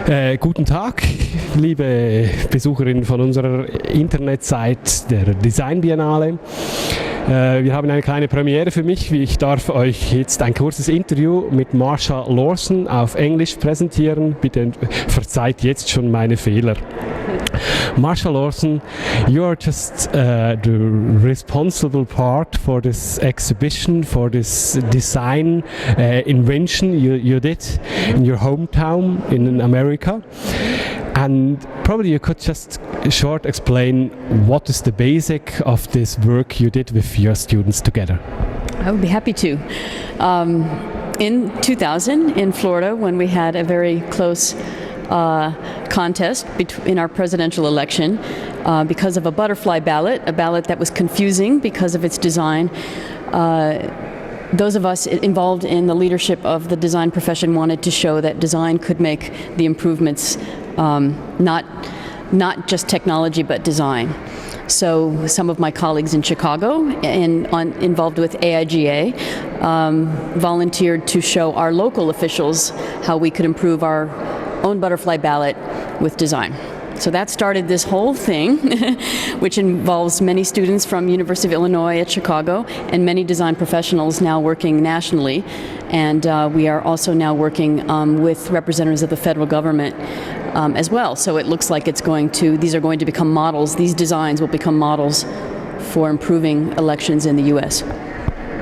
Guten Tag, liebe Besucherinnen von unserer Internetseite der Design Biennale. Wir haben eine kleine Premiere für mich. Ich darf euch jetzt ein kurzes Interview mit Marcia Lausen auf Englisch präsentieren. Bitte verzeiht jetzt schon meine Fehler. Marcia Lausen, you are just the responsible part for this exhibition, for this design invention you did in your hometown in America. And probably you could just short explain what is the basic of this work you did with your students together. I would be happy to. In 2000 in Florida, when we had a very close contest in our presidential election because of a butterfly ballot, a ballot that was confusing because of its design. Those of us involved in the leadership of the design profession wanted to show that design could make the improvements, not just technology but design. So some of my colleagues in Chicago involved with AIGA volunteered to show our local officials how we could improve our own butterfly ballot with design. So that started this whole thing, which involves many students from University of Illinois at Chicago and many design professionals now working nationally. And we are also now working with representatives of the federal government as well. So it looks like these are going to become models, these designs will become models for improving elections in the US.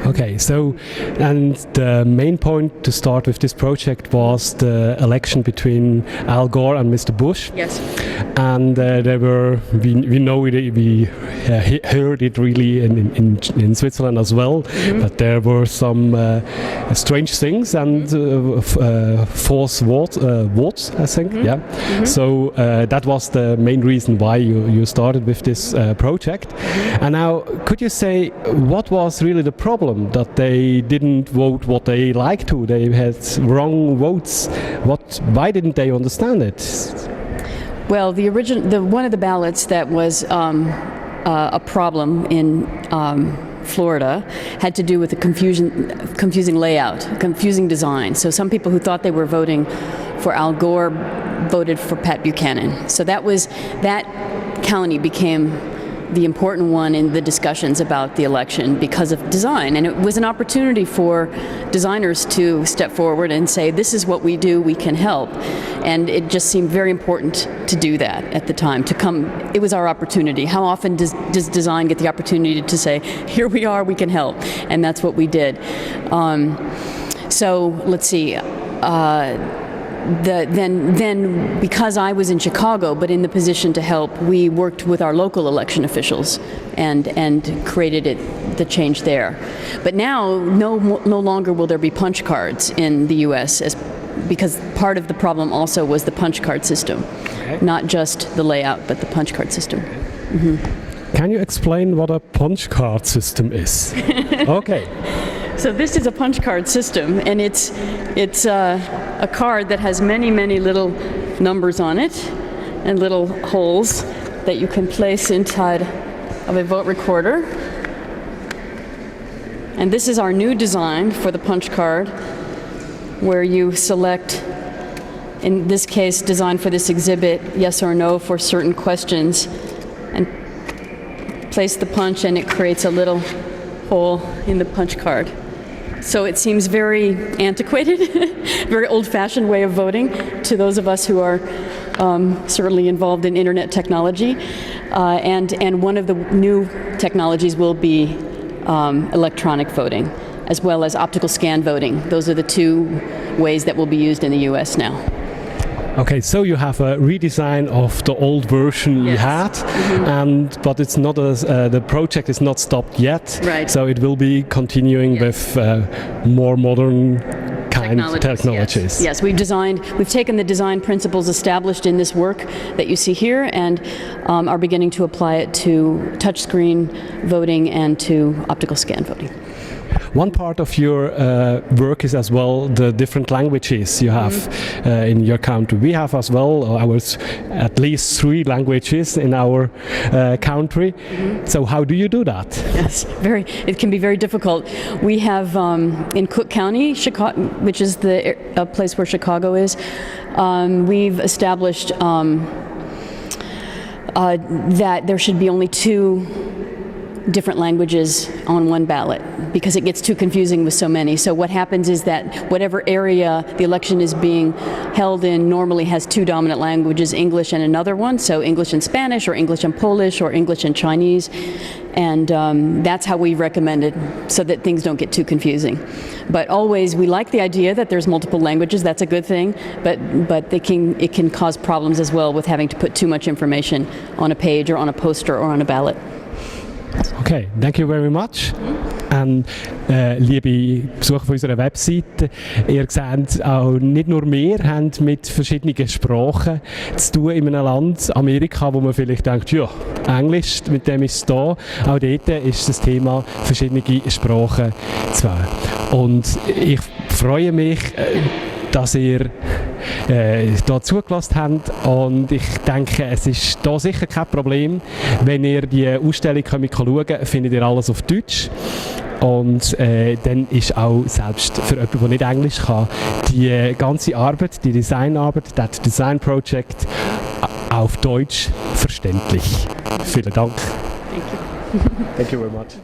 Okay, so, and the main point to start with this project was the election between Al Gore and Mr. Bush. Yes. And there were, we know it, we heard it really in Switzerland as well, but there were some strange things and false votes, I think. Yeah. So that was the main reason why you started with this project. And now, could you say what was really the problem? That they didn't vote what they like to. They had wrong votes. Why didn't they understand it? Well, one of the ballots that was a problem in Florida had to do with the confusing layout, confusing design. So some people who thought they were voting for Al Gore voted for Pat Buchanan. So that county became the important one in the discussions about the election because of design. And it was an opportunity for designers to step forward and say, this is what we do, we can help. And it just seemed very important to do that at the time, it was our opportunity. How often does design get the opportunity to say, here we are, we can help? And that's what we did. So let's see. Then because I was in Chicago but in the position to help, we worked with our local election officials and created the change there. But now no longer will there be punch cards in the US because part of the problem also was the punch card system. Okay. Not just the layout but the punch card system. Can you explain what a punch card system is? Okay. So this is a punch card system, and it's a card that has many little numbers on it and little holes that you can place inside of a vote recorder. And this is our new design for the punch card, where you select, in this case, design for this exhibit, yes or no for certain questions, and place the punch, and it creates a little hole in the punch card. So it seems very antiquated, very old-fashioned way of voting to those of us who are certainly involved in internet technology. And one of the new technologies will be electronic voting, as well as optical scan voting. Those are the two ways that will be used in the US now. Okay, so you have a redesign of the old version you had, but it's not the project is not stopped yet. Right. So it will be continuing with more modern kind technologies. Yes, we've taken the design principles established in this work that you see here and are beginning to apply it to touchscreen voting and to optical scan voting. one part of your work is as well the different languages you have in your country. We have as well at least 3 languages in our country. So how do you do that? Yes, it can be very difficult. We have in Cook County, Chicago, which is the place where Chicago is, we've established that there should be only 2 different languages on one ballot because it gets too confusing with so many. So what happens is that whatever area the election is being held in normally has 2 dominant languages, English and another one, so English and Spanish or English and Polish or English and Chinese, and that's how we recommend it so that things don't get too confusing. But always we like the idea that there's multiple languages, that's a good thing, but it can cause problems as well with having to put too much information on a page or on a poster or on a ballot. Okay, thank you very much. Liebe Besucher von unserer Webseite, ihr seht auch nicht nur wir haben mit verschiedenen Sprachen zu tun in einem Land, Amerika, wo man vielleicht denkt, ja, Englisch, mit dem ist es da. Auch dort ist das Thema verschiedene Sprachen zu wählen. Und ich freue mich, dass ihr hier zugelassen habt, und ich denke, es ist da sicher kein Problem. Wenn ihr die Ausstellung schauen könnt, findet ihr alles auf Deutsch. Und dann ist auch selbst für jemanden, der nicht Englisch kann, die ganze Arbeit, die Designarbeit, das Design Project auf Deutsch verständlich. Vielen Dank. Thank you. Thank you very much.